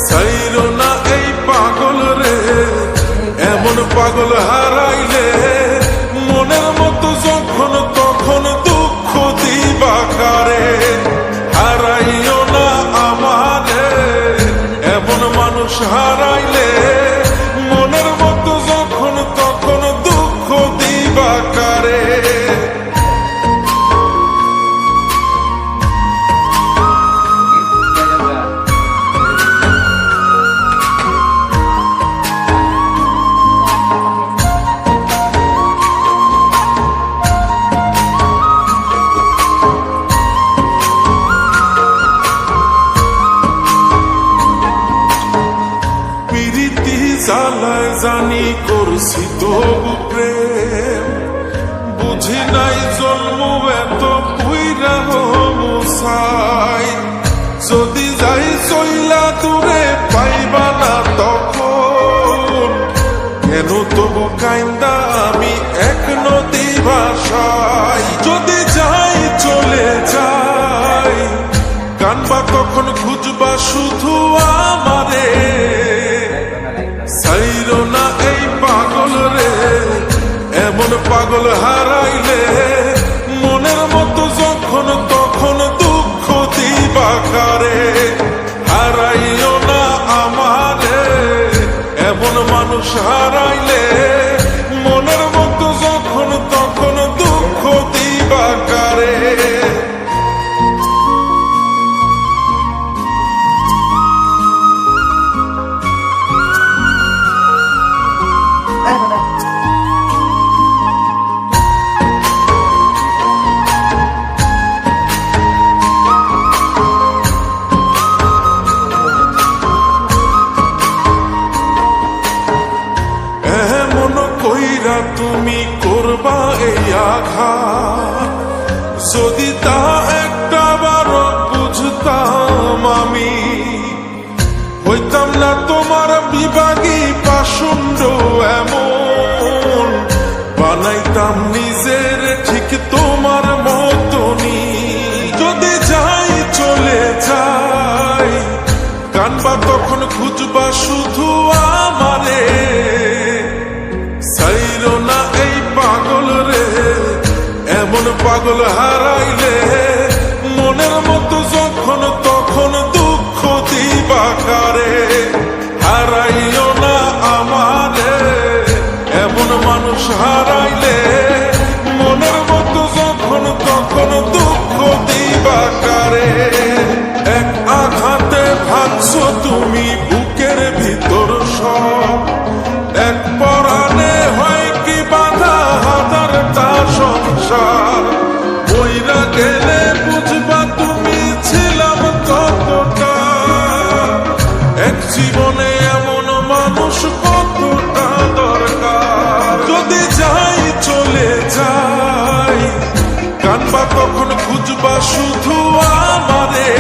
সাইরো না এই পাগল রে, এমন পাগল হারাইলে মনের মতো যখন তখন দুঃখ দিবা কারে। হারাইও না আমারে, এমন মানুষ হারাইলে মনের মতো যখন তখন দুঃখ দিবা কারে। জ্বালায় জানি করছি তবু প্রেম, বুঝি নাই জন্ম এত পুইরা মুসাই। যদি যাই চইলা দূরে পাইবা না তখন, কেন তবু কাইন্দা আমি এক নদী ভাষায়। যদি যাই চলে যাই কানবা তখন খুঁজবা শুধু আমারে। সাইরো না এই পাগল রে, এমন পাগল হারাইলে মনের মতো যখন তখন দুঃখ দিবা কারে। হারাইও না আমারে, এমন মানুষ হারাইলে মনের মতো যখন তখন দুঃখ দিবা কারে। তুমি করবা এই আঘাত, যদি তা একটা বার বুঝতাম আমি, হইতাম না তোমার বিভাগী পাষণ্ড এমন। বানাইতাম নিজের ঠিক তোমার মতনি। যদি যাই চলে যাই কানবা তখন খুঁজবা শুধু আমারে। সাইরো না এই পাগল রে, এমন পাগল হারাইলে মনের মতো যখন তখন দুঃখ দিবা কারে। হারাইও না আমারে, এমন মানুষ হারাইলে মনের মতো যখন তখন দুঃখ দিবা কারে। এক আঘাতে ভাগছো তুমি বুকের ভিতর সব, এক পরাণে হয় কি বাধা হাজারটা সংসার। বইরা গেলে বুঝবা তুমি ছিলাম কতটা, এক জীবনে এমন মানুষ কতটা দরকার। যদি যাই চলে যাই কানবা তখন খুঁজবা শুধু আমারে।